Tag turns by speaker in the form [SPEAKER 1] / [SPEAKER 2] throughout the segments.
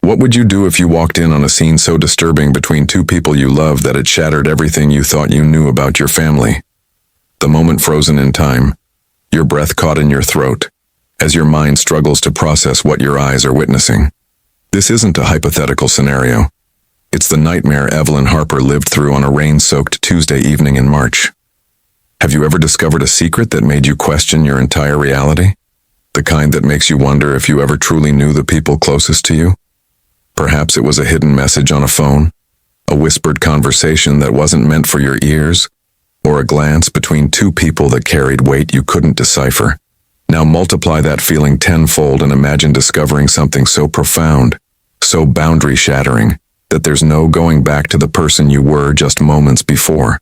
[SPEAKER 1] What would you do if you walked in on a scene so disturbing between two people you love that it shattered everything you thought you knew about your family? The moment frozen in time, your breath caught in your throat, as your mind struggles to process what your eyes are witnessing. This isn't a hypothetical scenario. It's the nightmare Evelyn Harper lived through on a rain-soaked Tuesday evening in March. Have you ever discovered a secret that made you question your entire reality? The kind that makes you wonder if you ever truly knew the people closest to you? Perhaps it was a hidden message on a phone, a whispered conversation that wasn't meant for your ears, or a glance between two people that carried weight you couldn't decipher. Now multiply that feeling tenfold and imagine discovering something so profound, so boundary-shattering, that there's no going back to the person you were just moments before.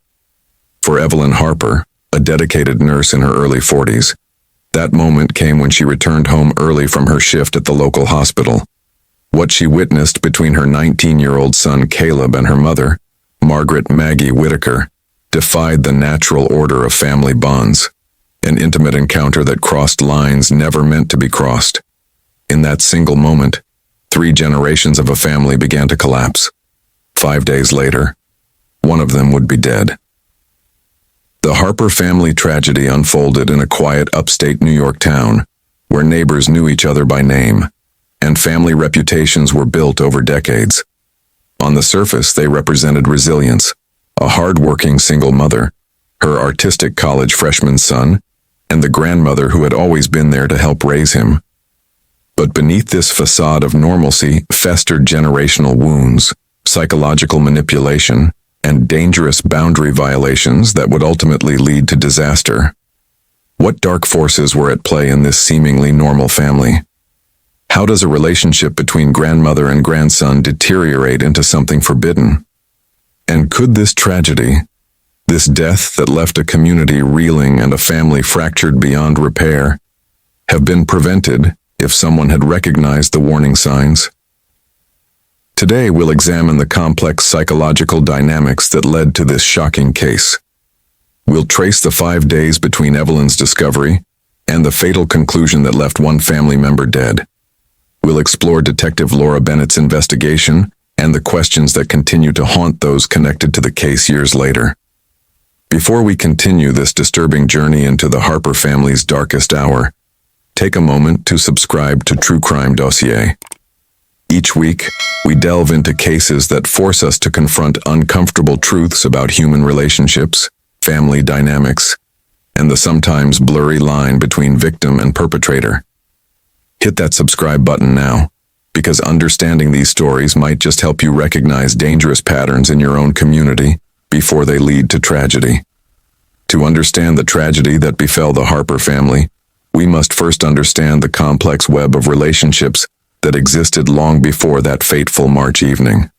[SPEAKER 1] For Evelyn Harper, a dedicated nurse in her early 40s, that moment came when she returned home early from her shift at the local hospital. What she witnessed between her 19-year-old son Caleb and her mother, Margaret Maggie Whitaker, defied the natural order of family bonds, an intimate encounter that crossed lines never meant to be crossed. In that single moment, 3 generations of a family began to collapse. 5 days later, one of them would be dead. The Harper family tragedy unfolded in a quiet upstate New York town, where neighbors knew each other by name, and family reputations were built over decades. On the surface, they represented resilience, a hard-working single mother, her artistic college freshman son, and the grandmother who had always been there to help raise him. But beneath this facade of normalcy festered generational wounds, psychological manipulation, and dangerous boundary violations that would ultimately lead to disaster. What dark forces were at play in this seemingly normal family? How does a relationship between grandmother and grandson deteriorate into something forbidden? And could this tragedy, this death that left a community reeling and a family fractured beyond repair, have been prevented if someone had recognized the warning signs? Today we'll examine the complex psychological dynamics that led to this shocking case. We'll trace the 5 days between Evelyn's discovery and the fatal conclusion that left one family member dead. We'll explore Detective Laura Bennett's investigation and the questions that continue to haunt those connected to the case years later. Before we continue this disturbing journey into the Harper family's darkest hour, take a moment to subscribe to True Crime Dossier. Each week, we delve into cases that force us to confront uncomfortable truths about human relationships, family dynamics, and the sometimes blurry line between victim and perpetrator. Hit that subscribe button now, because understanding these stories might just help you recognize dangerous patterns in your own community before they lead to tragedy. To understand the tragedy that befell the Harper family, we must first understand the complex web of relationships that existed long before that fateful March evening.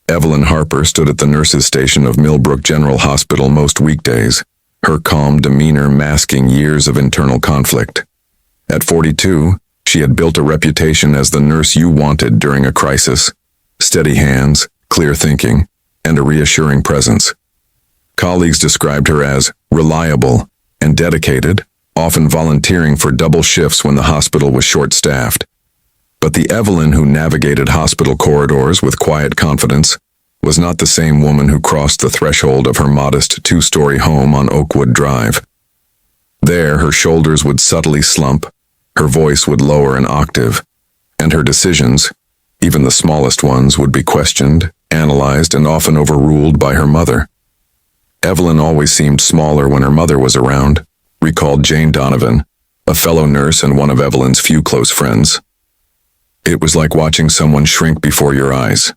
[SPEAKER 1] Evelyn Harper stood at the nurses' station of Millbrook General Hospital most weekdays, her calm demeanor masking years of internal conflict. At 42, she had built a reputation as the nurse you wanted during a crisis: steady hands, clear thinking, and a reassuring presence. Colleagues described her as reliable and dedicated, often volunteering for double shifts when the hospital was short-staffed. But the Evelyn who navigated hospital corridors with quiet confidence was not the same woman who crossed the threshold of her modest 2-story home on Oakwood Drive. There, her shoulders would subtly slump, her voice would lower an octave, and her decisions, even the smallest ones, would be questioned, analyzed, and often overruled by her mother. Evelyn always seemed smaller when her mother was around, recalled Jane Donovan, a fellow nurse and one of Evelyn's few close friends. It was like watching someone shrink before your eyes.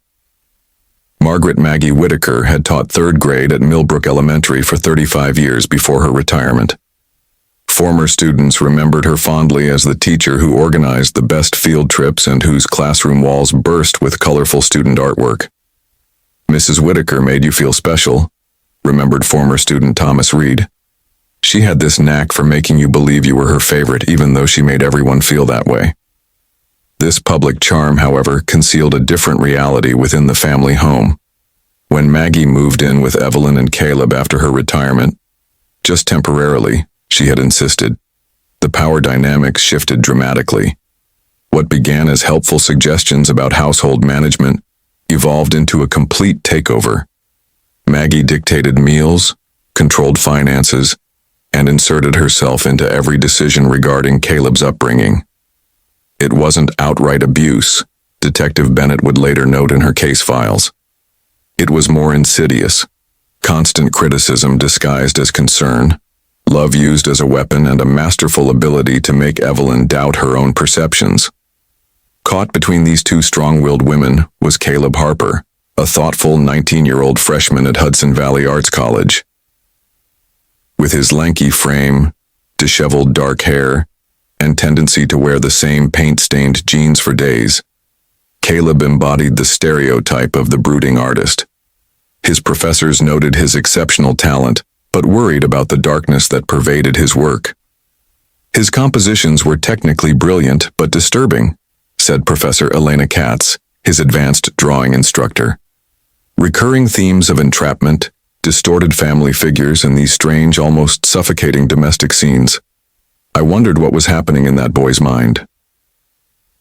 [SPEAKER 1] Margaret Maggie Whitaker had taught 3rd grade at Millbrook Elementary for 35 years before her retirement. Former students remembered her fondly as the teacher who organized the best field trips and whose classroom walls burst with colorful student artwork. Mrs. Whitaker made you feel special, remembered former student Thomas Reed. She had this knack for making you believe you were her favorite, even though she made everyone feel that way. This public charm, however, concealed a different reality within the family home. When Maggie moved in with Evelyn and Caleb after her retirement, just temporarily, she had insisted, the power dynamics shifted dramatically. What began as helpful suggestions about household management evolved into a complete takeover. Maggie dictated meals, controlled finances, and inserted herself into every decision regarding Caleb's upbringing. It wasn't outright abuse, Detective Bennett would later note in her case files. It was more insidious, constant criticism disguised as concern, love used as a weapon, and a masterful ability to make Evelyn doubt her own perceptions. Caught between these two strong-willed women was Caleb Harper, a thoughtful 19-year-old freshman at Hudson Valley Arts College. With his lanky frame, disheveled dark hair, and tendency to wear the same paint-stained jeans for days, Caleb embodied the stereotype of the brooding artist. His professors noted his exceptional talent, but worried about the darkness that pervaded his work. His compositions were technically brilliant but disturbing, said Professor Elena Katz, his advanced drawing instructor. Recurring themes of entrapment, distorted family figures, and these strange, almost suffocating domestic scenes. I wondered what was happening in that boy's mind.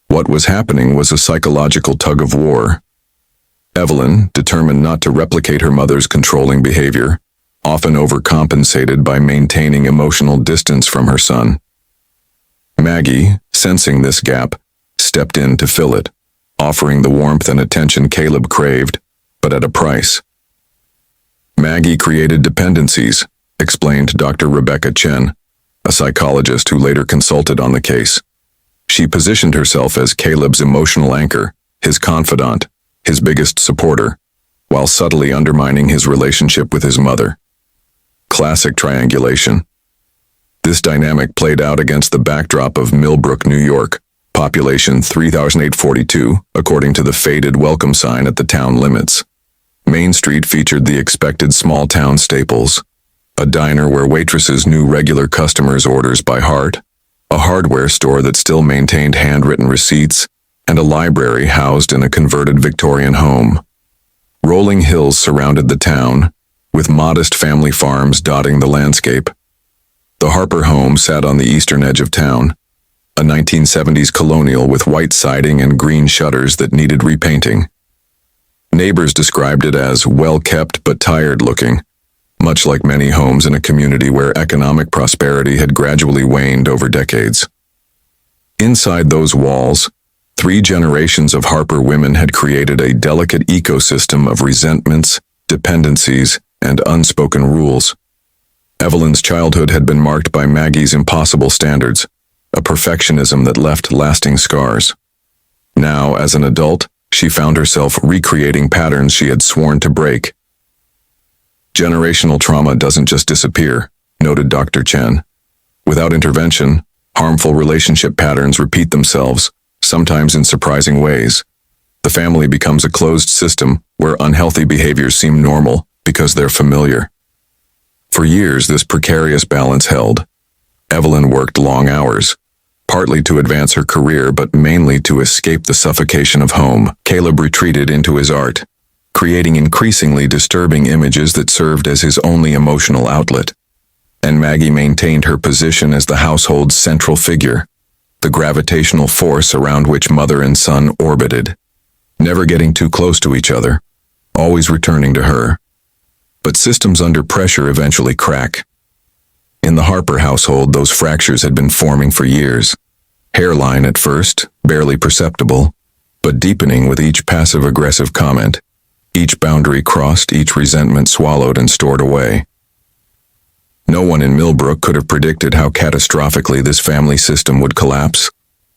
[SPEAKER 1] What was happening was a psychological tug-of-war. Evelyn, determined not to replicate her mother's controlling behavior, often overcompensated by maintaining emotional distance from her son. Maggie, sensing this gap, stepped in to fill it, offering the warmth and attention Caleb craved, but at a price. Maggie created dependencies, explained Dr. Rebecca Chen, a psychologist who later consulted on the case. She positioned herself as Caleb's emotional anchor, his confidant, his biggest supporter, while subtly undermining his relationship with his mother. Classic triangulation. This dynamic played out against the backdrop of Millbrook, New York, population 3,842, according to the faded welcome sign at the town limits. Main Street featured the expected small-town staples: a diner where waitresses knew regular customers' orders by heart, a hardware store that still maintained handwritten receipts, and a library housed in a converted Victorian home. Rolling hills surrounded the town, with modest family farms dotting the landscape. The Harper home sat on the eastern edge of town, a 1970s colonial with white siding and green shutters that needed repainting. Neighbors described it as well-kept but tired-looking, much like many homes in a community where economic prosperity had gradually waned over decades. Inside those walls, 3 generations of Harper women had created a delicate ecosystem of resentments, dependencies, and unspoken rules. Evelyn's childhood had been marked by Maggie's impossible standards, a perfectionism that left lasting scars. Now, as an adult, she found herself recreating patterns she had sworn to break. Generational trauma doesn't just disappear, noted Dr. Chen. Without intervention, harmful relationship patterns repeat themselves, sometimes in surprising ways. The family becomes a closed system where unhealthy behaviors seem normal because they're familiar. For years, this precarious balance held. Evelyn worked long hours, partly to advance her career but mainly to escape the suffocation of home. Caleb retreated into his art, creating increasingly disturbing images that served as his only emotional outlet. And Maggie maintained her position as the household's central figure, the gravitational force around which mother and son orbited, never getting too close to each other, always returning to her. But systems under pressure eventually crack. In the Harper household, those fractures had been forming for years. Hairline at first, barely perceptible, but deepening with each passive-aggressive comment, each boundary crossed, each resentment swallowed and stored away. No one in Millbrook could have predicted how catastrophically this family system would collapse,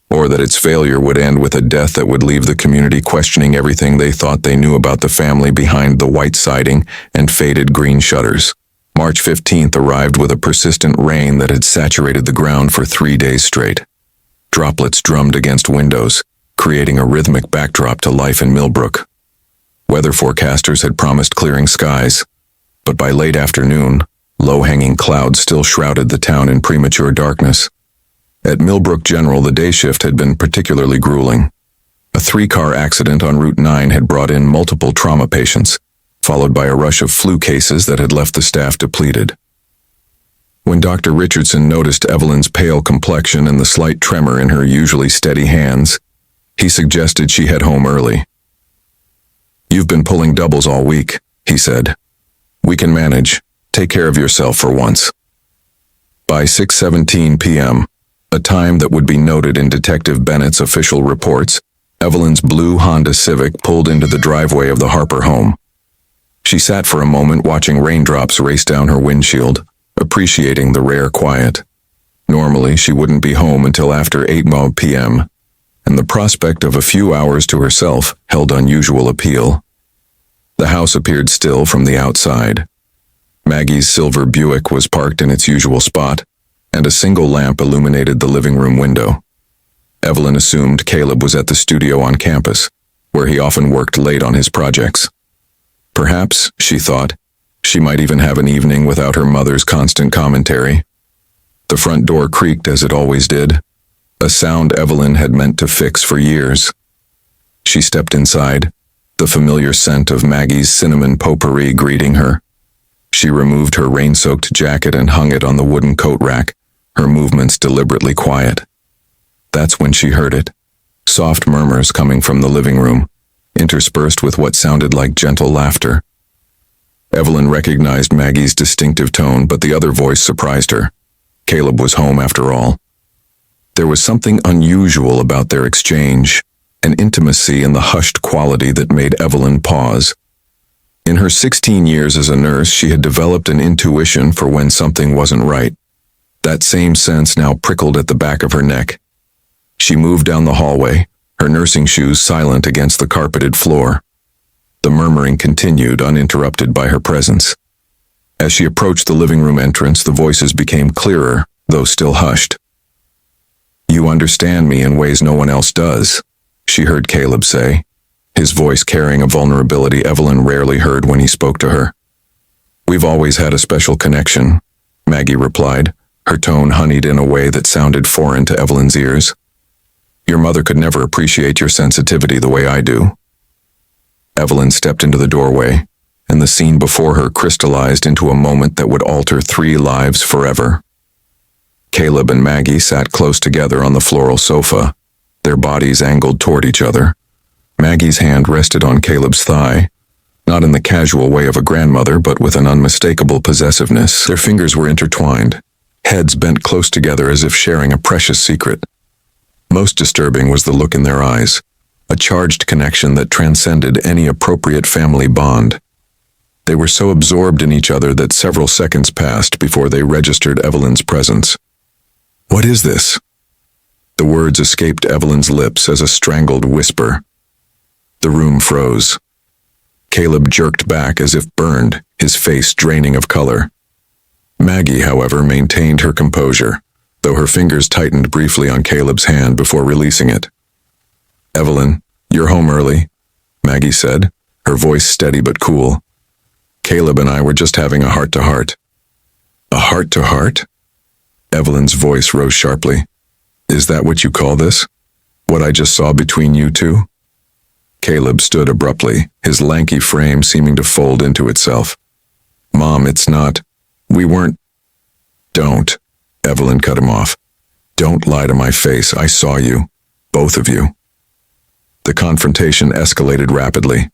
[SPEAKER 1] or that its failure would end with a death that would leave the community questioning everything they thought they knew about the family behind the white siding and faded green shutters. March 15th arrived with a persistent rain that had saturated the ground for 3 days straight. Droplets drummed against windows, creating a rhythmic backdrop to life in Millbrook. Weather forecasters had promised clearing skies, but by late afternoon, low-hanging clouds still shrouded the town in premature darkness. At Millbrook General, the day shift had been particularly grueling. A 3-car accident on Route 9 had brought in multiple trauma patients, followed by a rush of flu cases that had left the staff depleted. When Dr. Richardson noticed Evelyn's pale complexion and the slight tremor in her usually steady hands, He suggested she head home early. "You've been pulling doubles all week," he said. "We can manage. Take care of yourself for once." By 6:17 p.m., a time that would be noted in Detective Bennett's official reports, Evelyn's blue Honda Civic pulled into the driveway of the Harper home. She sat for a moment watching raindrops race down her windshield, appreciating the rare quiet. Normally, she wouldn't be home until after 8 p.m., and the prospect of a few hours to herself held unusual appeal. The house appeared still from the outside. Maggie's silver Buick was parked in its usual spot, and a single lamp illuminated the living room window. Evelyn assumed Caleb was at the studio on campus, where he often worked late on his projects. Perhaps, she thought, she might even have an evening without her mother's constant commentary. The front door creaked as it always did, a sound Evelyn had meant to fix for years. She stepped inside, the familiar scent of Maggie's cinnamon potpourri greeting her. She removed her rain-soaked jacket and hung it on the wooden coat rack, her movements deliberately quiet. That's when she heard it, soft murmurs coming from the living room, interspersed with what sounded like gentle laughter. Evelyn recognized Maggie's distinctive tone, but the other voice surprised her. Caleb was home after all. There was something unusual about their exchange, an intimacy in the hushed quality that made Evelyn pause. In her 16 years as a nurse, she had developed an intuition for when something wasn't right. That same sense now prickled at the back of her neck. She moved down the hallway, her nursing shoes silent against the carpeted floor. The murmuring continued, uninterrupted by her presence. As she approached the living room entrance, the voices became clearer, though still hushed. "You understand me in ways no one else does," she heard Caleb say, his voice carrying a vulnerability Evelyn rarely heard when he spoke to her. "We've always had a special connection," Maggie replied, her tone honeyed in a way that sounded foreign to Evelyn's ears. "Your mother could never appreciate your sensitivity the way I do." Evelyn stepped into the doorway, and the scene before her crystallized into a moment that would alter 3 lives forever. Caleb and Maggie sat close together on the floral sofa, their bodies angled toward each other. Maggie's hand rested on Caleb's thigh, not in the casual way of a grandmother, but with an unmistakable possessiveness. Their fingers were intertwined, heads bent close together as if sharing a precious secret. Most disturbing was the look in their eyes, a charged connection that transcended any appropriate family bond. They were so absorbed in each other that several seconds passed before they registered Evelyn's presence. "What is this?" The words escaped Evelyn's lips as a strangled whisper. The room froze. Caleb jerked back as if burned, his face draining of color. Maggie, however, maintained her composure, though her fingers tightened briefly on Caleb's hand before releasing it. "Evelyn, you're home early," Maggie said, her voice steady but cool. "Caleb and I were just having a heart-to-heart." "A heart-to-heart?" Evelyn's voice rose sharply. "Is that what you call this? What I just saw between you two?" Caleb stood abruptly, his lanky frame seeming to fold into itself. "Mom, it's not. We weren't—" "Don't," Evelyn cut him off. "Don't lie to my face. I saw you. Both of you." The confrontation escalated rapidly.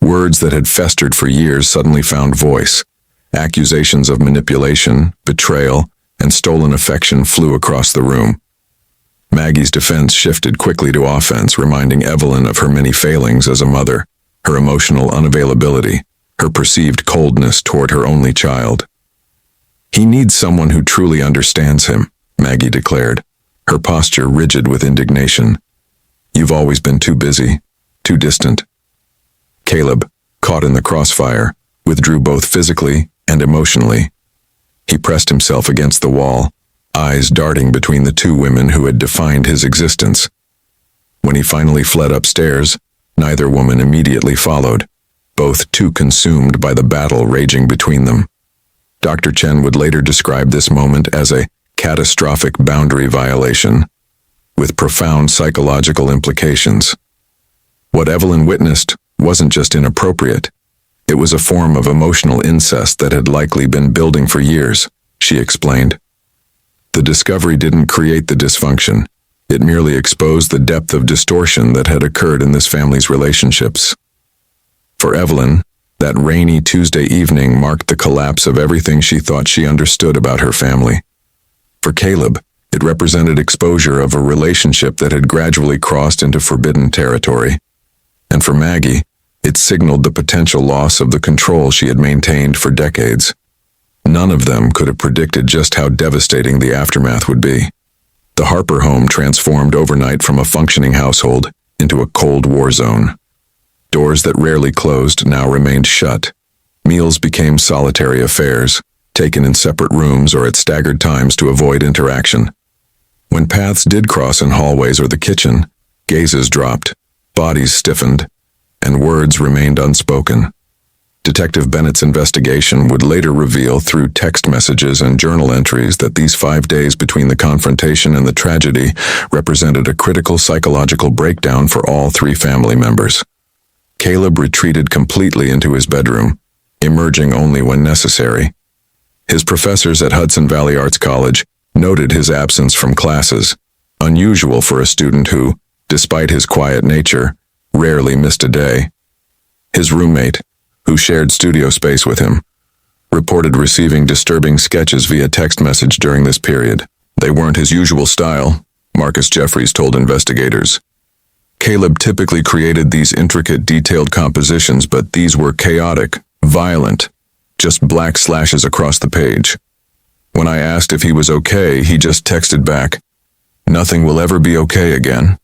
[SPEAKER 1] Words that had festered for years suddenly found voice. Accusations of manipulation, betrayal, and stolen affection flew across the room. Maggie's defense shifted quickly to offense, reminding Evelyn of her many failings as a mother, her emotional unavailability, her perceived coldness toward her only child. "He needs someone who truly understands him," Maggie declared, her posture rigid with indignation. "You've always been too busy, too distant." Caleb, caught in the crossfire, withdrew both physically and emotionally. He pressed himself against the wall, eyes darting between the 2 women who had defined his existence. When he finally fled upstairs, neither woman immediately followed, both too consumed by the battle raging between them. Dr. Chen would later describe this moment as a catastrophic boundary violation, with profound psychological implications. What Evelyn witnessed wasn't just inappropriate. It was a form of emotional incest that had likely been building for years, she explained. The discovery didn't create the dysfunction. It merely exposed the depth of distortion that had occurred in this family's relationships. For Evelyn, that rainy Tuesday evening marked the collapse of everything she thought she understood about her family. For Caleb, it represented exposure of a relationship that had gradually crossed into forbidden territory. And for Maggie, it signaled the potential loss of the control she had maintained for decades. None of them could have predicted just how devastating the aftermath would be. The Harper home transformed overnight from a functioning household into a Cold War zone. Doors that rarely closed now remained shut. Meals became solitary affairs, taken in separate rooms or at staggered times to avoid interaction. When paths did cross in hallways or the kitchen, gazes dropped, bodies stiffened, and words remained unspoken. Detective Bennett's investigation would later reveal through text messages and journal entries that these 5 days between the confrontation and the tragedy represented a critical psychological breakdown for all three family members. Caleb retreated completely into his bedroom, emerging only when necessary. His professors at Hudson Valley Arts College noted his absence from classes, unusual for a student who, despite his quiet nature, rarely missed a day. His roommate, who shared studio space with him, reported receiving disturbing sketches via text message during this period. They weren't his usual style, Marcus Jeffries told investigators. Caleb typically created these intricate, detailed compositions, but these were chaotic, violent, just black slashes across the page. When I asked if he was okay, he just texted back, "Nothing will ever be okay again."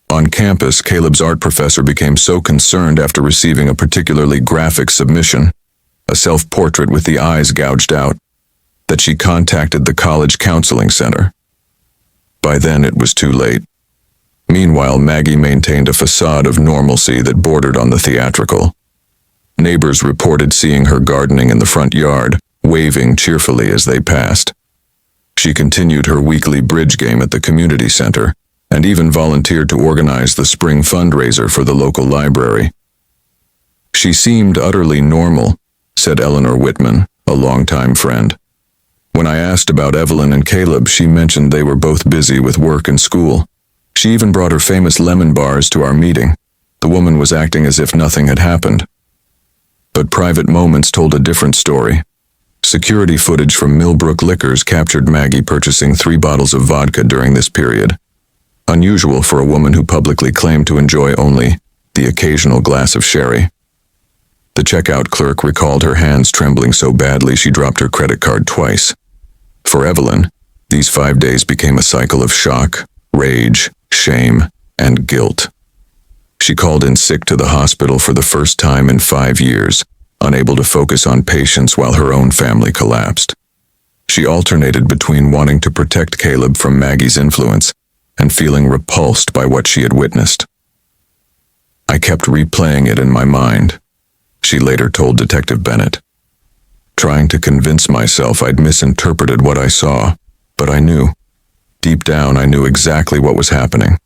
[SPEAKER 1] On campus, Caleb's art professor became so concerned after receiving a particularly graphic submission, a self-portrait with the eyes gouged out, that she contacted the college counseling center. By then, it was too late. Meanwhile, Maggie maintained a facade of normalcy that bordered on the theatrical. Neighbors reported seeing her gardening in the front yard, waving cheerfully as they passed. She continued her weekly bridge game at the community center, and even volunteered to organize the spring fundraiser for the local library. She seemed utterly normal, said Eleanor Whitman, a longtime friend. When I asked about Evelyn and Caleb, she mentioned they were both busy with work and school. She even brought her famous lemon bars to our meeting. The woman was acting as if nothing had happened. But private moments told a different story. Security footage from Millbrook Liquors captured Maggie purchasing 3 bottles of vodka during this period. Unusual for a woman who publicly claimed to enjoy only the occasional glass of sherry. The checkout clerk recalled her hands trembling so badly she dropped her credit card twice. For Evelyn, these 5 days became a cycle of shock, rage, shame, and guilt. She called in sick to the hospital for the first time in 5 years, unable to focus on patients while her own family collapsed. She alternated between wanting to protect Caleb from Maggie's influence and feeling repulsed by what she had witnessed. I kept replaying it in my mind, she later told Detective Bennett, trying to convince myself I'd misinterpreted what I saw, but I knew. Deep down, I knew exactly what was happening.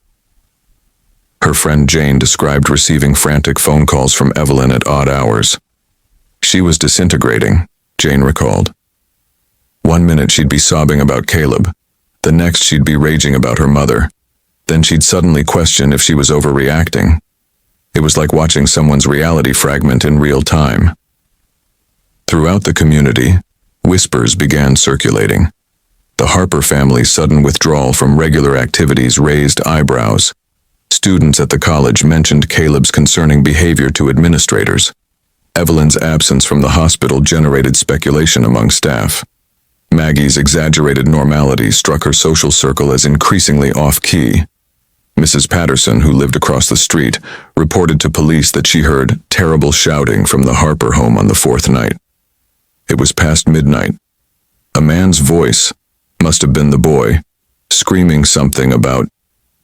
[SPEAKER 1] Her friend Jane described receiving frantic phone calls from Evelyn at odd hours. She was disintegrating, Jane recalled. One minute she'd be sobbing about Caleb. The next she'd be raging about her mother. Then she'd suddenly question if she was overreacting. It was like watching someone's reality fragment in real time. Throughout the community, whispers began circulating. The Harper family's sudden withdrawal from regular activities raised eyebrows. Students at the college mentioned Caleb's concerning behavior to administrators. Evelyn's absence from the hospital generated speculation among staff. Maggie's exaggerated normality struck her social circle as increasingly off-key. Mrs. Patterson, who lived across the street, reported to police that she heard terrible shouting from the Harper home on the 4th night. It was past midnight. A man's voice, must have been the boy, screaming something about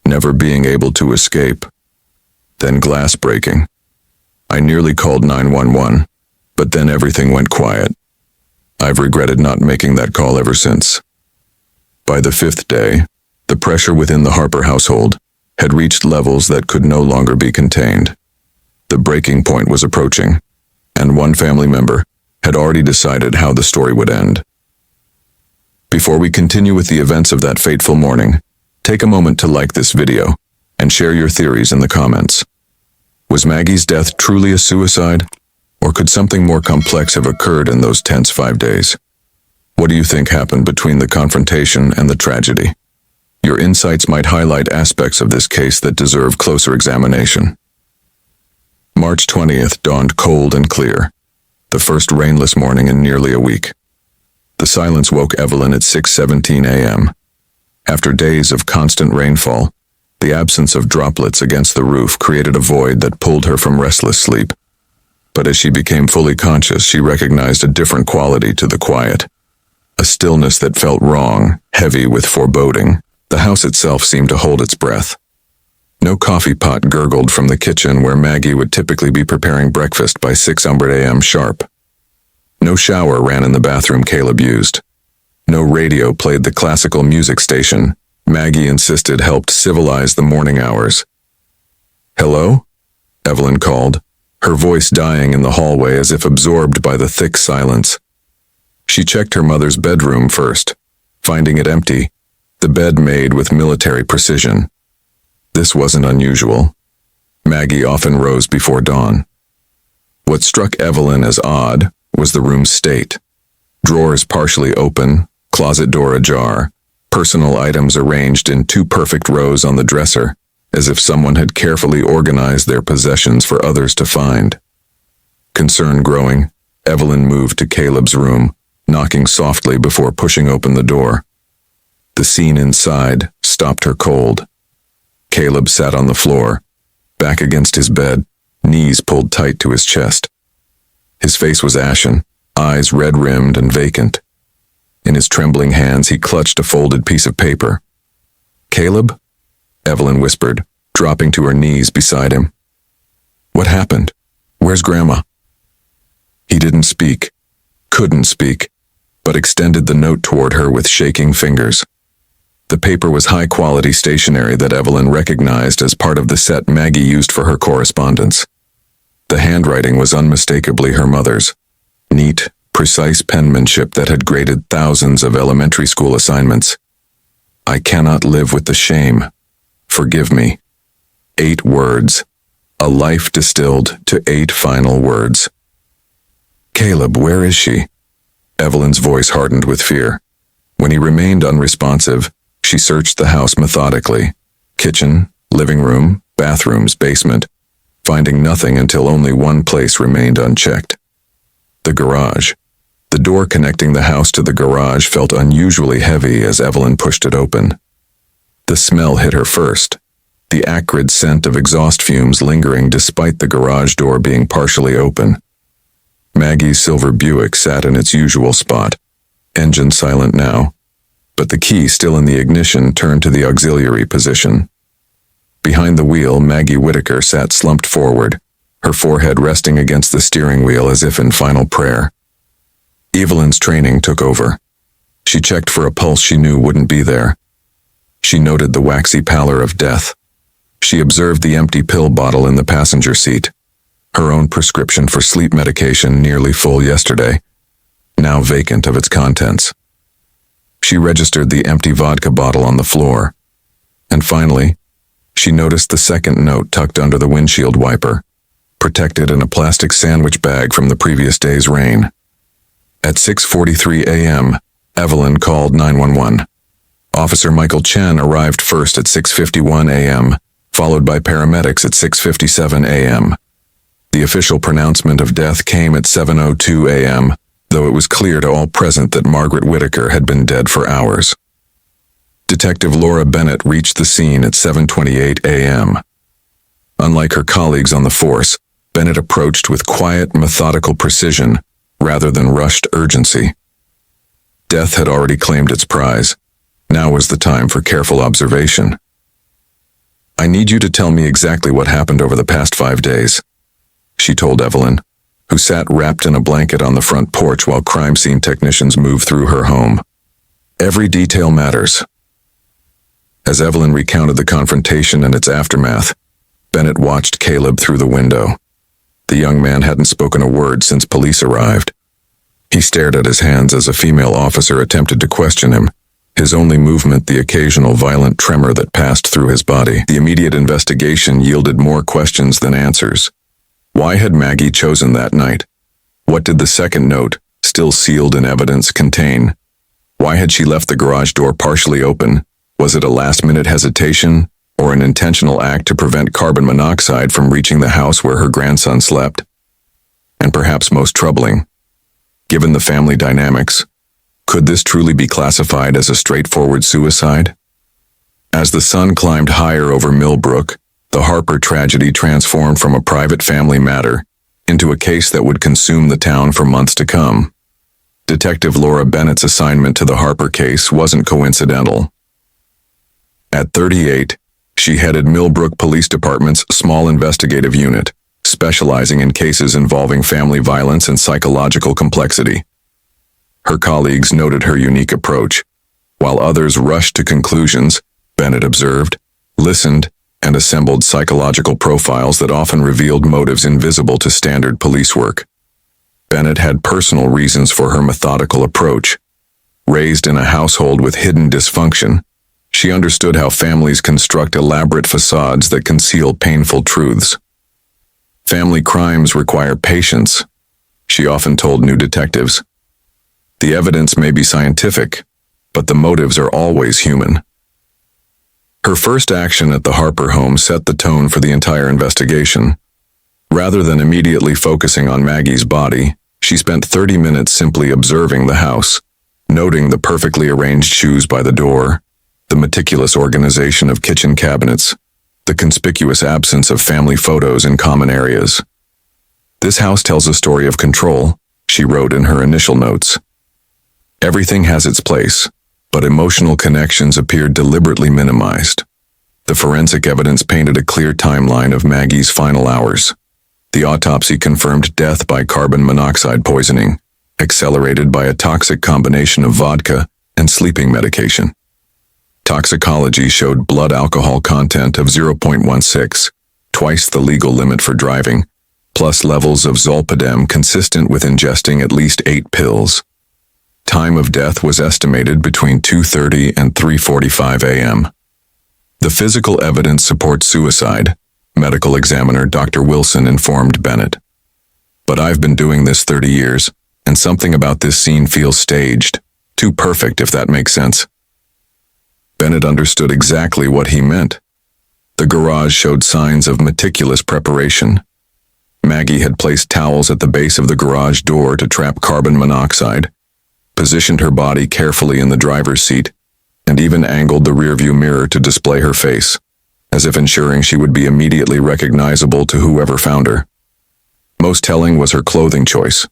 [SPEAKER 1] never being able to escape. Then glass breaking. I nearly called 911, but then everything went quiet. I've regretted not making that call ever since. By the 5th day, the pressure within the Harper household had reached levels that could no longer be contained. The breaking point was approaching, and one family member had already decided how the story would end. Before we continue with the events of that fateful morning, Take a moment to like this video and share your theories in the comments. Was Maggie's death truly a suicide, or could something more complex have occurred in those tense 5 days? What do you think happened between the confrontation and the tragedy? Your insights might highlight aspects of this case that deserve closer examination. March 20th dawned cold and clear, the first rainless morning in nearly a week. The silence woke Evelyn at 6:17 a.m. After days of constant rainfall, the absence of droplets against the roof created a void that pulled her from restless sleep. But as she became fully conscious, she recognized a different quality to the quiet. A stillness that felt wrong, heavy with foreboding. The house itself seemed to hold its breath. No coffee pot gurgled from the kitchen where Maggie would typically be preparing breakfast by 6:00 a.m. sharp. No shower ran in the bathroom Caleb used. No radio played the classical music station Maggie insisted helped civilize the morning hours. "Hello?" Evelyn called, her voice dying in the hallway as if absorbed by the thick silence. She checked her mother's bedroom first, finding it empty, the bed made with military precision. This wasn't unusual. Maggie often rose before dawn. What struck Evelyn as odd was the room's state. Drawers partially open, closet door ajar, personal items arranged in 2 perfect rows on the dresser, as if someone had carefully organized their possessions for others to find. Concern growing, Evelyn moved to Caleb's room, knocking softly before pushing open the door. The scene inside stopped her cold. Caleb sat on the floor, back against his bed, knees pulled tight to his chest. His face was ashen, eyes red-rimmed and vacant. In his trembling hands, he clutched a folded piece of paper. "Caleb?" Evelyn whispered, dropping to her knees beside him. "What happened? Where's Grandma?" He didn't speak, couldn't speak, but extended the note toward her with shaking fingers. The paper was high-quality stationery that Evelyn recognized as part of the set Maggie used for her correspondence. The handwriting was unmistakably her mother's. Neat, precise penmanship that had graded thousands of elementary school assignments. "I cannot live with the shame. Forgive me." 8 words. A life distilled to 8 final words. "Caleb, where is she?" Evelyn's voice hardened with fear. When he remained unresponsive, she searched the house methodically. Kitchen, living room, bathrooms, basement, finding nothing until only one place remained unchecked. The garage. The door connecting the house to the garage felt unusually heavy as Evelyn pushed it open. The smell hit her first, the acrid scent of exhaust fumes lingering despite the garage door being partially open. Maggie's silver Buick sat in its usual spot, engine silent now, but the key still in the ignition turned to the auxiliary position. Behind the wheel, Maggie Whitaker sat slumped forward, her forehead resting against the steering wheel as if in final prayer. Evelyn's training took over. She checked for a pulse she knew wouldn't be there. She noted the waxy pallor of death. She observed the empty pill bottle in the passenger seat, her own prescription for sleep medication nearly full yesterday, now vacant of its contents. She registered the empty vodka bottle on the floor. And finally, she noticed the second note tucked under the windshield wiper, protected in a plastic sandwich bag from the previous day's rain. At 6:43 a.m., Evelyn called 911. Officer Michael Chen arrived first at 6:51 a.m., followed by paramedics at 6:57 a.m. The official pronouncement of death came at 7:02 a.m., though it was clear to all present that Margaret Whitaker had been dead for hours. Detective Laura Bennett reached the scene at 7:28 a.m. Unlike her colleagues on the force, Bennett approached with quiet, methodical precision rather than rushed urgency. Death had already claimed its prize. Now was the time for careful observation. "I need you to tell me exactly what happened over the past 5 days," she told Evelyn, who sat wrapped in a blanket on the front porch while crime scene technicians moved through her home. "Every detail matters." As Evelyn recounted the confrontation and its aftermath, Bennett watched Caleb through the window. The young man hadn't spoken a word since police arrived. He stared at his hands as a female officer attempted to question him, his only movement the occasional violent tremor that passed through his body. The immediate investigation yielded more questions than answers. Why had Maggie chosen that night? What did the second note, still sealed in evidence, contain? Why had she left the garage door partially open? Was it a last-minute hesitation, or an intentional act to prevent carbon monoxide from reaching the house where her grandson slept? And perhaps most troubling, given the family dynamics, could this truly be classified as a straightforward suicide? As the sun climbed higher over Millbrook, the Harper tragedy transformed from a private family matter into a case that would consume the town for months to come. Detective Laura Bennett's assignment to the Harper case wasn't coincidental. At 38, she headed Millbrook Police Department's small investigative unit, specializing in cases involving family violence and psychological complexity. Her colleagues noted her unique approach. While others rushed to conclusions, Bennett observed, listened, and assembled psychological profiles that often revealed motives invisible to standard police work. Bennett had personal reasons for her methodical approach. Raised in a household with hidden dysfunction, she understood how families construct elaborate facades that conceal painful truths. Family crimes require patience, she often told new detectives. The evidence may be scientific, but the motives are always human. Her first action at the Harper home set the tone for the entire investigation. Rather than immediately focusing on Maggie's body, she spent 30 minutes simply observing the house, noting the perfectly arranged shoes by the door, the meticulous organization of kitchen cabinets, the conspicuous absence of family photos in common areas. This house tells a story of control, she wrote in her initial notes. Everything has its place, but emotional connections appeared deliberately minimized. The forensic evidence painted a clear timeline of Maggie's final hours. The autopsy confirmed death by carbon monoxide poisoning, accelerated by a toxic combination of vodka and sleeping medication. Toxicology showed blood alcohol content of 0.16, twice the legal limit for driving, plus levels of zolpidem consistent with ingesting at least 8 pills. Time of death was estimated between 2:30 and 3:45 a.m. The physical evidence supports suicide, medical examiner Dr. Wilson informed Bennett. But I've been doing this 30 years, and something about this scene feels staged, too perfect if that makes sense. Bennett understood exactly what he meant. The garage showed signs of meticulous preparation. Maggie had placed towels at the base of the garage door to trap carbon monoxide, positioned her body carefully in the driver's seat, and even angled the rearview mirror to display her face, as if ensuring she would be immediately recognizable to whoever found her. Most telling was her clothing choice.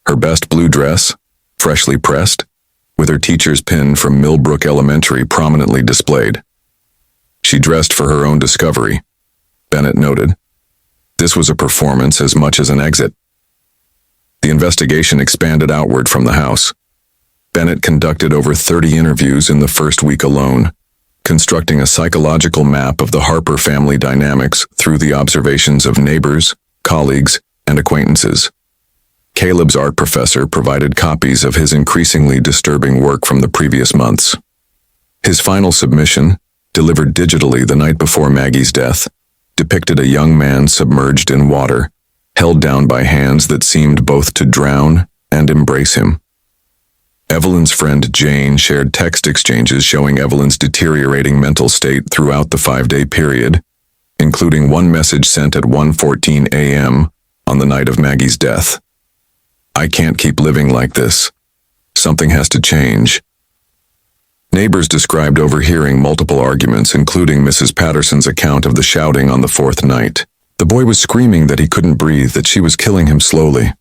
[SPEAKER 1] Her best blue dress, freshly pressed, with her teacher's pin from Millbrook Elementary prominently displayed. She dressed for her own discovery, Bennett noted. This was a performance as much as an exit. The investigation expanded outward from the house. Bennett conducted over 30 interviews in the first week alone, constructing a psychological map of the Harper family dynamics through the observations of neighbors, colleagues, and acquaintances. Caleb's art professor provided copies of his increasingly disturbing work from the previous months. His final submission, delivered digitally the night before Maggie's death, depicted a young man submerged in water, held down by hands that seemed both to drown and embrace him. Evelyn's friend Jane shared text exchanges showing Evelyn's deteriorating mental state throughout the 5-day period, including one message sent at 1:14 a.m. on the night of Maggie's death. I can't keep living like this. Something has to change. Neighbors described overhearing multiple arguments, including Mrs. Patterson's account of the shouting on the 4th night. The boy was screaming that he couldn't breathe, that she was killing him slowly.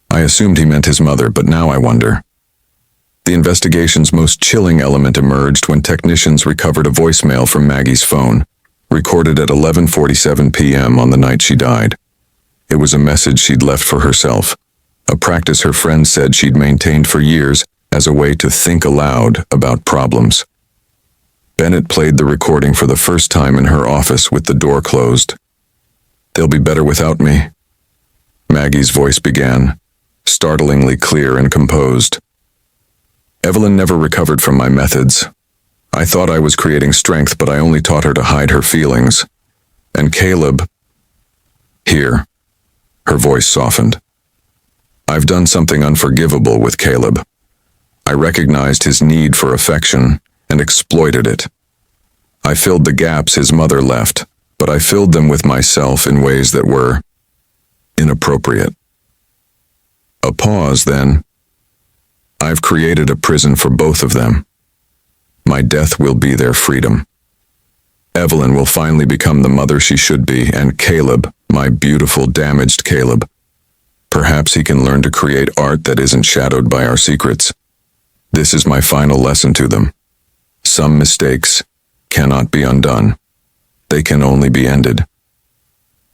[SPEAKER 1] I assumed he meant his mother, but now I wonder. The investigation's most chilling element emerged when technicians recovered a voicemail from Maggie's phone, recorded at 11:47 p.m. on the night she died. It was a message she'd left for herself, a practice her friends said she'd maintained for years as a way to think aloud about problems. Bennett played the recording for the first time in her office with the door closed. They'll be better without me, Maggie's voice began, startlingly clear and composed. Evelyn never recovered from my methods. I thought I was creating strength, but I only taught her to hide her feelings. And Caleb... Here. Her voice softened. I've done something unforgivable with Caleb. I recognized his need for affection and exploited it. I filled the gaps his mother left, but I filled them with myself in ways that were inappropriate. A pause, then. I've created a prison for both of them. My death will be their freedom. Evelyn will finally become the mother she should be, and Caleb, my beautiful, damaged Caleb, perhaps he can learn to create art that isn't shadowed by our secrets. This is my final lesson to them. Some mistakes cannot be undone. They can only be ended.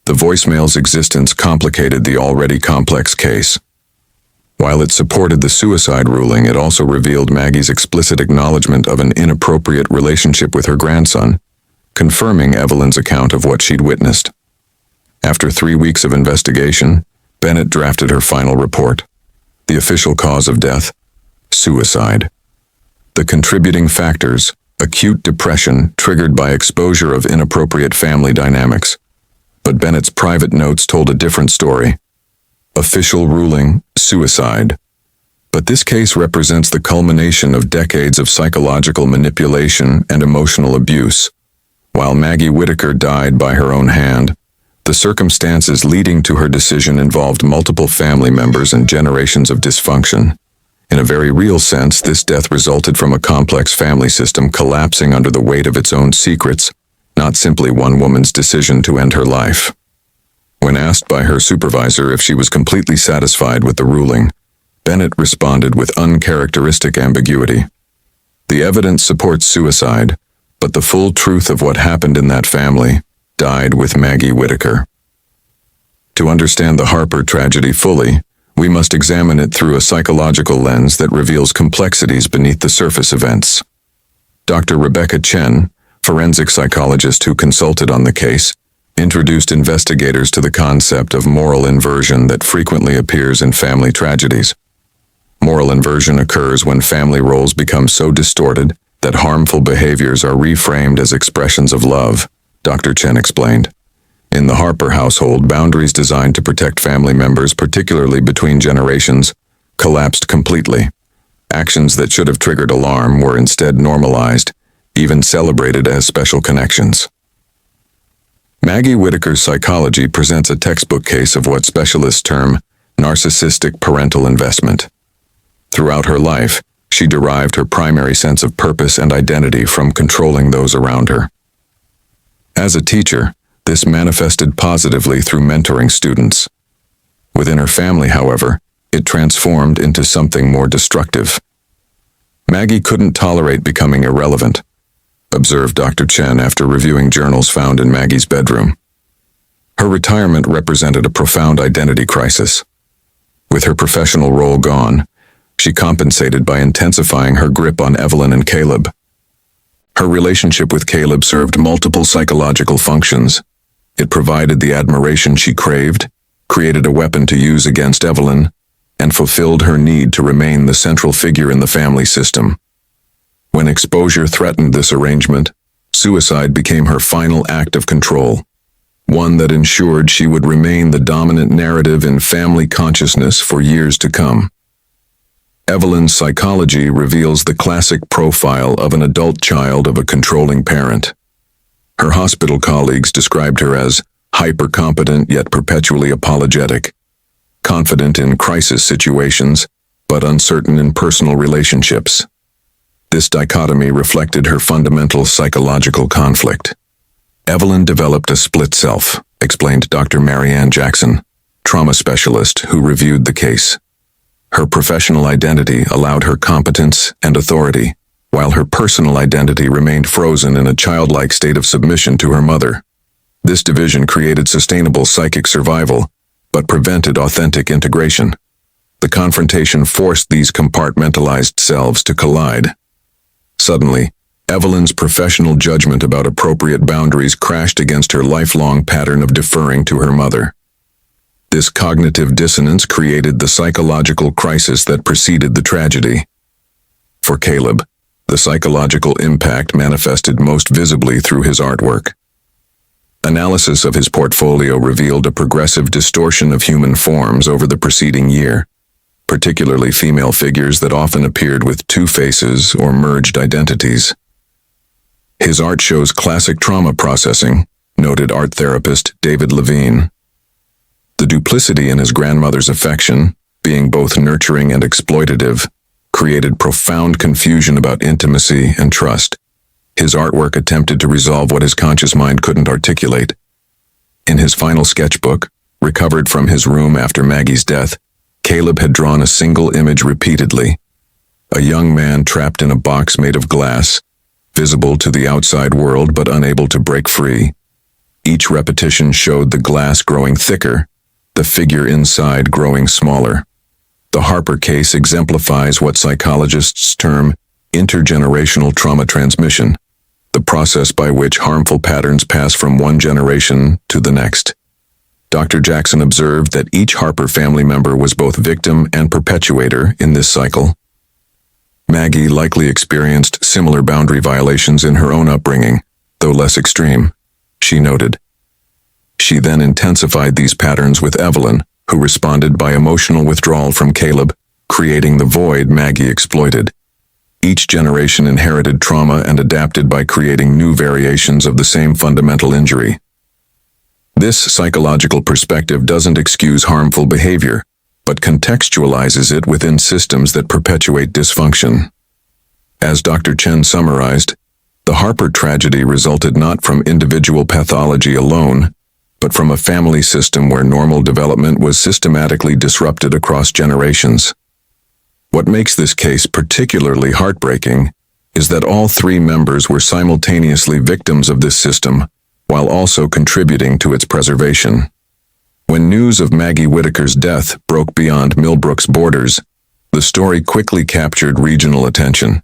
[SPEAKER 1] The voicemail's existence complicated the already complex case. While it supported the suicide ruling, it also revealed Maggie's explicit acknowledgement of an inappropriate relationship with her grandson, confirming Evelyn's account of what she'd witnessed. After 3 weeks of investigation, Bennett drafted her final report. The official cause of death: suicide. The contributing factors: acute depression triggered by exposure of inappropriate family dynamics. But Bennett's private notes told a different story. Official ruling: suicide. But this case represents the culmination of decades of psychological manipulation and emotional abuse. While Maggie Whitaker died by her own hand, the circumstances leading to her decision involved multiple family members and generations of dysfunction. In a very real sense, this death resulted from a complex family system collapsing under the weight of its own secrets, not simply one woman's decision to end her life. When asked by her supervisor if she was completely satisfied with the ruling, Bennett responded with uncharacteristic ambiguity. The evidence supports suicide, but the full truth of what happened in that family died with Maggie Whitaker. To understand the Harper tragedy fully, we must examine it through a psychological lens that reveals complexities beneath the surface events. Dr. Rebecca Chen, forensic psychologist who consulted on the case, introduced investigators to the concept of moral inversion that frequently appears in family tragedies. Moral inversion occurs when family roles become so distorted that harmful behaviors are reframed as expressions of love, Dr. Chen explained. In the Harper household, boundaries designed to protect family members, particularly between generations, collapsed completely. Actions that should have triggered alarm were instead normalized, even celebrated as special connections. Maggie Whitaker's psychology presents a textbook case of what specialists term narcissistic parental investment. Throughout her life, she derived her primary sense of purpose and identity from controlling those around her. As a teacher, this manifested positively through mentoring students. Within her family, however, it transformed into something more destructive. Maggie couldn't tolerate becoming irrelevant, observed Dr. Chen after reviewing journals found in Maggie's bedroom. Her retirement represented a profound identity crisis. With her professional role gone, she compensated by intensifying her grip on Evelyn and Caleb. Her relationship with Caleb served multiple psychological functions. It provided the admiration she craved, created a weapon to use against Evelyn, and fulfilled her need to remain the central figure in the family system. When exposure threatened this arrangement, suicide became her final act of control, one that ensured she would remain the dominant narrative in family consciousness for years to come. Evelyn's psychology reveals the classic profile of an adult child of a controlling parent. Her hospital colleagues described her as hyper-competent yet perpetually apologetic, confident in crisis situations, but uncertain in personal relationships. This dichotomy reflected her fundamental psychological conflict. Evelyn developed a split self, explained Dr. Marianne Jackson, trauma specialist who reviewed the case. Her professional identity allowed her competence and authority, while her personal identity remained frozen in a childlike state of submission to her mother. This division created sustainable psychic survival, but prevented authentic integration. The confrontation forced these compartmentalized selves to collide. Suddenly, Evelyn's professional judgment about appropriate boundaries crashed against her lifelong pattern of deferring to her mother. This cognitive dissonance created the psychological crisis that preceded the tragedy. For Caleb, the psychological impact manifested most visibly through his artwork. Analysis of his portfolio revealed a progressive distortion of human forms over the preceding year, particularly female figures that often appeared with two faces or merged identities. His art shows classic trauma processing, noted art therapist David Levine. The duplicity in his grandmother's affection, being both nurturing and exploitative, created profound confusion about intimacy and trust. His artwork attempted to resolve what his conscious mind couldn't articulate. In his final sketchbook, recovered from his room after Maggie's death, Caleb had drawn a single image repeatedly. A young man trapped in a box made of glass, visible to the outside world but unable to break free. Each repetition showed the glass growing thicker, the figure inside growing smaller. The Harper case exemplifies what psychologists term intergenerational trauma transmission, the process by which harmful patterns pass from one generation to the next. Dr. Jackson observed that each Harper family member was both victim and perpetuator in this cycle. Maggie likely experienced similar boundary violations in her own upbringing, though less extreme, she noted. She then intensified these patterns with Evelyn, who responded by emotional withdrawal from Caleb, creating the void Maggie exploited. Each generation inherited trauma and adapted by creating new variations of the same fundamental injury. This psychological perspective doesn't excuse harmful behavior, but contextualizes it within systems that perpetuate dysfunction. As Dr. Chen summarized, the Harper tragedy resulted not from individual pathology alone, but from a family system where normal development was systematically disrupted across generations. What makes this case particularly heartbreaking is that all three members were simultaneously victims of this system, while also contributing to its preservation. When news of Maggie Whitaker's death broke beyond Millbrook's borders, the story quickly captured regional attention.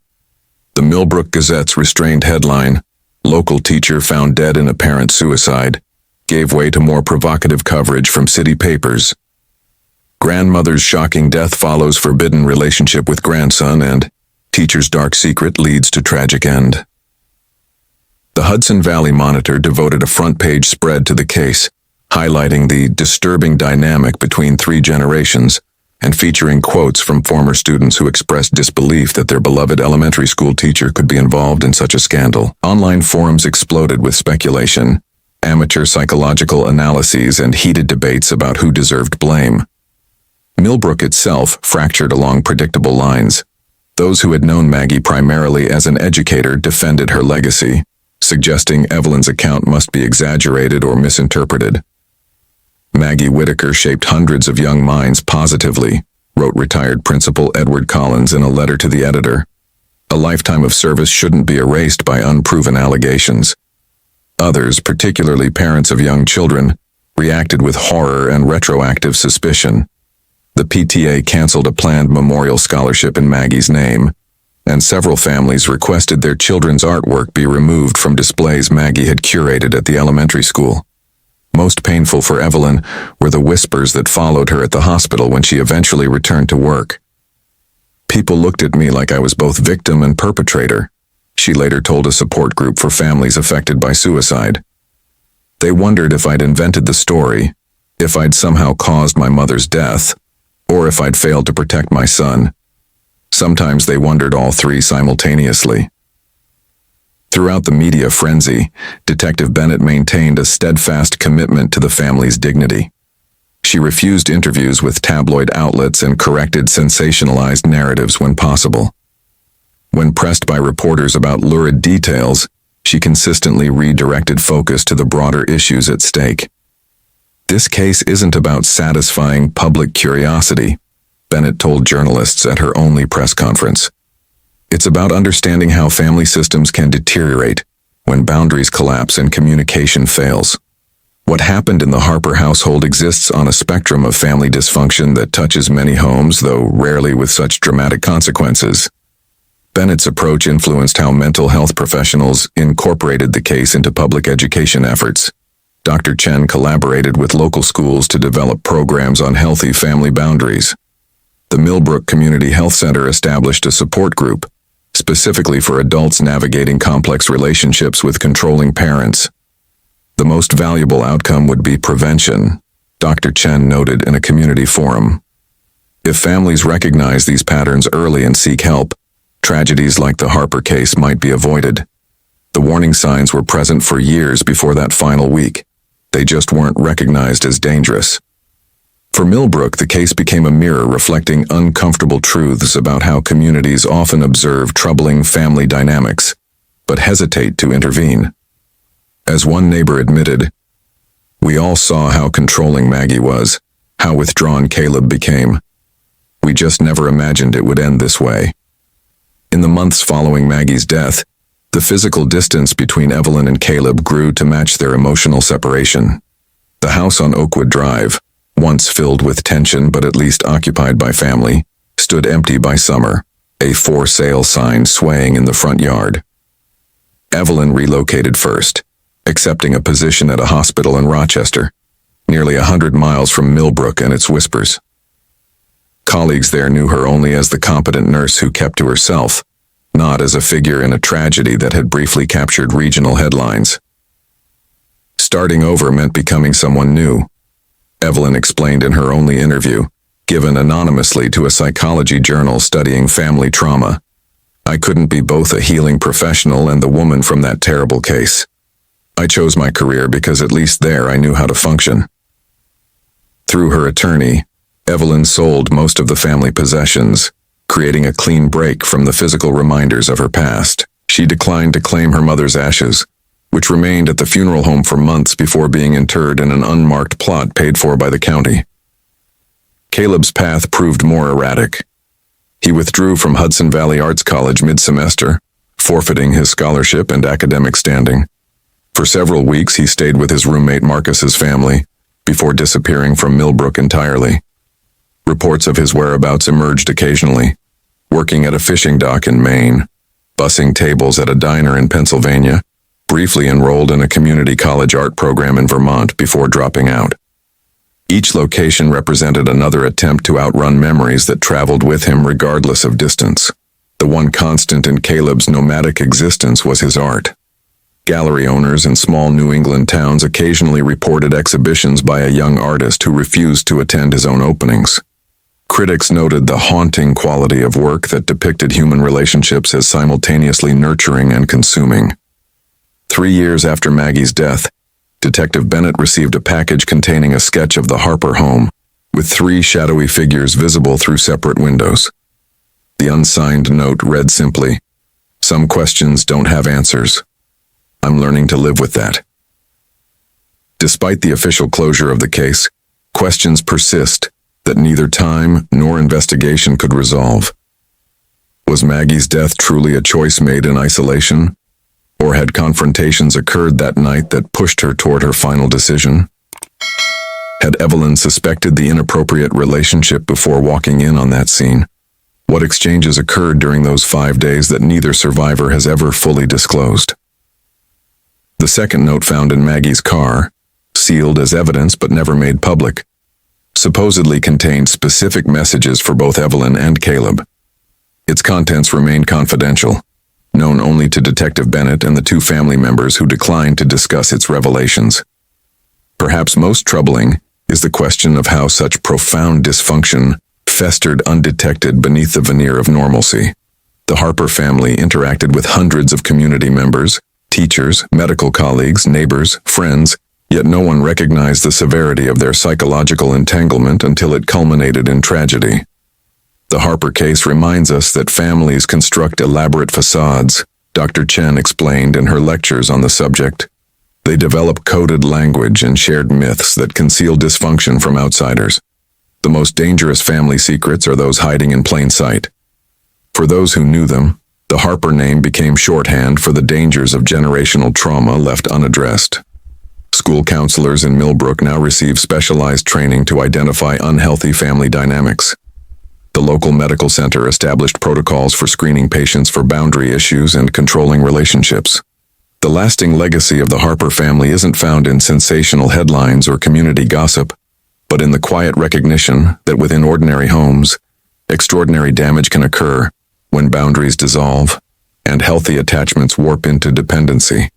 [SPEAKER 1] The Millbrook Gazette's restrained headline, "Local Teacher Found Dead in Apparent Suicide," gave way to more provocative coverage from city papers. Grandmother's shocking death follows forbidden relationship with grandson, and teacher's dark secret leads to tragic end. The Hudson Valley Monitor devoted a front-page spread to the case, highlighting the disturbing dynamic between three generations and featuring quotes from former students who expressed disbelief that their beloved elementary school teacher could be involved in such a scandal. Online forums exploded with speculation, amateur psychological analyses, and heated debates about who deserved blame. Millbrook itself fractured along predictable lines. Those who had known Maggie primarily as an educator defended her legacy, suggesting Evelyn's account must be exaggerated or misinterpreted. Maggie Whitaker shaped hundreds of young minds positively, wrote retired Principal Edward Collins in a letter to the editor. A lifetime of service shouldn't be erased by unproven allegations. Others, particularly parents of young children, reacted with horror and retroactive suspicion. The PTA canceled a planned memorial scholarship in Maggie's name, and several families requested their children's artwork be removed from displays Maggie had curated at the elementary school. Most painful for Evelyn were the whispers that followed her at the hospital when she eventually returned to work. "People looked at me like I was both victim and perpetrator," she later told a support group for families affected by suicide. "They wondered if I'd invented the story, if I'd somehow caused my mother's death, or if I'd failed to protect my son. Sometimes they wondered all three simultaneously." Throughout the media frenzy, Detective Bennett maintained a steadfast commitment to the family's dignity. She refused interviews with tabloid outlets and corrected sensationalized narratives when possible. When pressed by reporters about lurid details, she consistently redirected focus to the broader issues at stake. "This case isn't about satisfying public curiosity," Bennett told journalists at her only press conference. "It's about understanding how family systems can deteriorate when boundaries collapse and communication fails. What happened in the Harper household exists on a spectrum of family dysfunction that touches many homes, though rarely with such dramatic consequences." Bennett's approach influenced how mental health professionals incorporated the case into public education efforts. Dr. Chen collaborated with local schools to develop programs on healthy family boundaries. The Millbrook Community Health Center established a support group, specifically for adults navigating complex relationships with controlling parents. The most valuable outcome would be prevention, Dr. Chen noted in a community forum. If families recognize these patterns early and seek help, tragedies like the Harper case might be avoided. The warning signs were present for years before that final week. They just weren't recognized as dangerous. For Millbrook, the case became a mirror reflecting uncomfortable truths about how communities often observe troubling family dynamics, but hesitate to intervene. As one neighbor admitted, "We all saw how controlling Maggie was, how withdrawn Caleb became. We just never imagined it would end this way." In the months following Maggie's death, the physical distance between Evelyn and Caleb grew to match their emotional separation. The house on Oakwood Drive, once filled with tension but at least occupied by family, stood empty by summer, a for sale sign swaying in the front yard. Evelyn relocated first, accepting a position at a hospital in Rochester, nearly 100 miles from Millbrook and its whispers. Colleagues there knew her only as the competent nurse who kept to herself, not as a figure in a tragedy that had briefly captured regional headlines. Starting over meant becoming someone new, Evelyn explained in her only interview, given anonymously to a psychology journal studying family trauma. "I couldn't be both a healing professional and the woman from that terrible case. I chose my career because at least there I knew how to function." Through her attorney, Evelyn sold most of the family possessions, creating a clean break from the physical reminders of her past. She declined to claim her mother's ashes, which remained at the funeral home for months before being interred in an unmarked plot paid for by the county. Caleb's path proved more erratic. He withdrew from Hudson Valley Arts College mid-semester, forfeiting his scholarship and academic standing. For several weeks he stayed with his roommate Marcus's family, before disappearing from Millbrook entirely. Reports of his whereabouts emerged occasionally, working at a fishing dock in Maine, bussing tables at a diner in Pennsylvania, briefly enrolled in a community college art program in Vermont before dropping out. Each location represented another attempt to outrun memories that traveled with him regardless of distance. The one constant in Caleb's nomadic existence was his art. Gallery owners in small New England towns occasionally reported exhibitions by a young artist who refused to attend his own openings. Critics noted the haunting quality of work that depicted human relationships as simultaneously nurturing and consuming. 3 years after Maggie's death, Detective Bennett received a package containing a sketch of the Harper home, with 3 shadowy figures visible through separate windows. The unsigned note read simply, "Some questions don't have answers. I'm learning to live with that." Despite the official closure of the case, questions persist that neither time nor investigation could resolve. Was Maggie's death truly a choice made in isolation? Or had confrontations occurred that night that pushed her toward her final decision? Had Evelyn suspected the inappropriate relationship before walking in on that scene? What exchanges occurred during those 5 days that neither survivor has ever fully disclosed? The second note found in Maggie's car, sealed as evidence but never made public, supposedly contained specific messages for both Evelyn and Caleb. Its contents remained confidential, known only to Detective Bennett and the 2 family members who declined to discuss its revelations. Perhaps most troubling is the question of how such profound dysfunction festered undetected beneath the veneer of normalcy. The Harper family interacted with hundreds of community members, teachers, medical colleagues, neighbors, friends, yet no one recognized the severity of their psychological entanglement until it culminated in tragedy. The Harper case reminds us that families construct elaborate facades, Dr. Chen explained in her lectures on the subject. They develop coded language and shared myths that conceal dysfunction from outsiders. The most dangerous family secrets are those hiding in plain sight. For those who knew them, the Harper name became shorthand for the dangers of generational trauma left unaddressed. School counselors in Millbrook now receive specialized training to identify unhealthy family dynamics. The local medical center established protocols for screening patients for boundary issues and controlling relationships. The lasting legacy of the Harper family isn't found in sensational headlines or community gossip, but in the quiet recognition that within ordinary homes, extraordinary damage can occur when boundaries dissolve, and healthy attachments warp into dependency.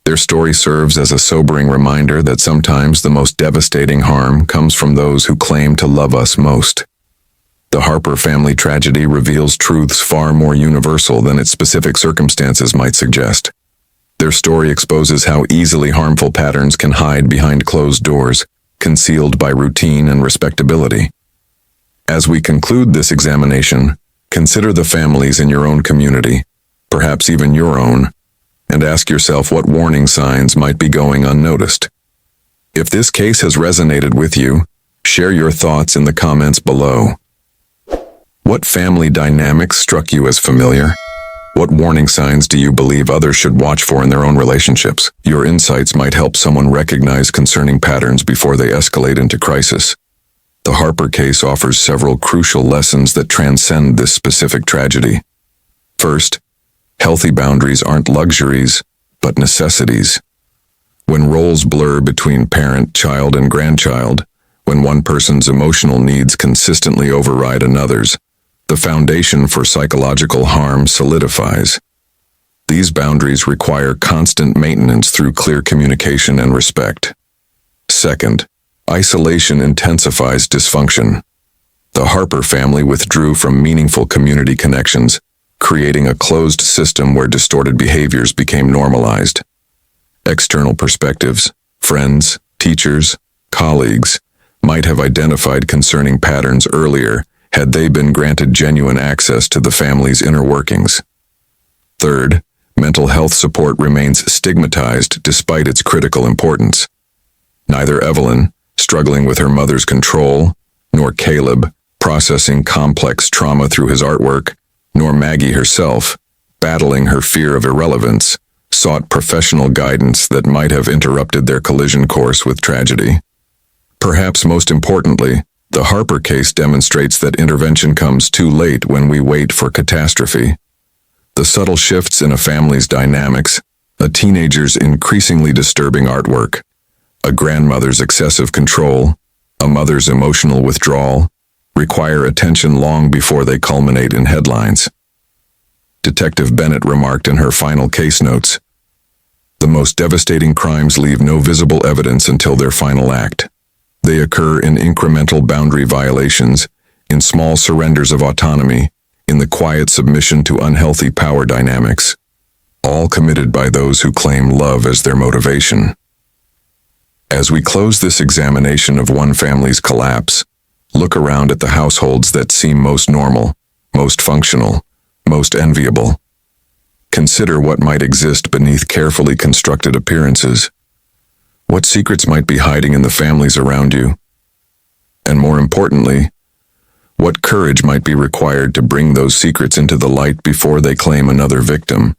[SPEAKER 1] Their story serves as a sobering reminder that sometimes the most devastating harm comes from those who claim to love us most. The Harper family tragedy reveals truths far more universal than its specific circumstances might suggest. Their story exposes how easily harmful patterns can hide behind closed doors, concealed by routine and respectability. As we conclude this examination, consider the families in your own community, perhaps even your own, and ask yourself what warning signs might be going unnoticed. If this case has resonated with you, share your thoughts in the comments below. What family dynamics struck you as familiar? What warning signs do you believe others should watch for in their own relationships? Your insights might help someone recognize concerning patterns before they escalate into crisis. The Harper case offers several crucial lessons that transcend this specific tragedy. First, healthy boundaries aren't luxuries, but necessities. When roles blur between parent, child, and grandchild, when one person's emotional needs consistently override another's, the foundation for psychological harm solidifies. These boundaries require constant maintenance through clear communication and respect. Second, isolation intensifies dysfunction. The Harper family withdrew from meaningful community connections, creating a closed system where distorted behaviors became normalized. External perspectives, friends, teachers, colleagues, might have identified concerning patterns earlier had they been granted genuine access to the family's inner workings. Third, mental health support remains stigmatized despite its critical importance. Neither Evelyn, struggling with her mother's control, nor Caleb, processing complex trauma through his artwork, nor Maggie herself, battling her fear of irrelevance, sought professional guidance that might have interrupted their collision course with tragedy. Perhaps most importantly, the Harper case demonstrates that intervention comes too late when we wait for catastrophe. The subtle shifts in a family's dynamics, a teenager's increasingly disturbing artwork, a grandmother's excessive control, a mother's emotional withdrawal, require attention long before they culminate in headlines. Detective Bennett remarked in her final case notes, "The most devastating crimes leave no visible evidence until their final act. They occur in incremental boundary violations, in small surrenders of autonomy, in the quiet submission to unhealthy power dynamics, all committed by those who claim love as their motivation." As we close this examination of one family's collapse, look around at the households that seem most normal, most functional, most enviable. Consider what might exist beneath carefully constructed appearances. What secrets might be hiding in the families around you? And more importantly, what courage might be required to bring those secrets into the light before they claim another victim?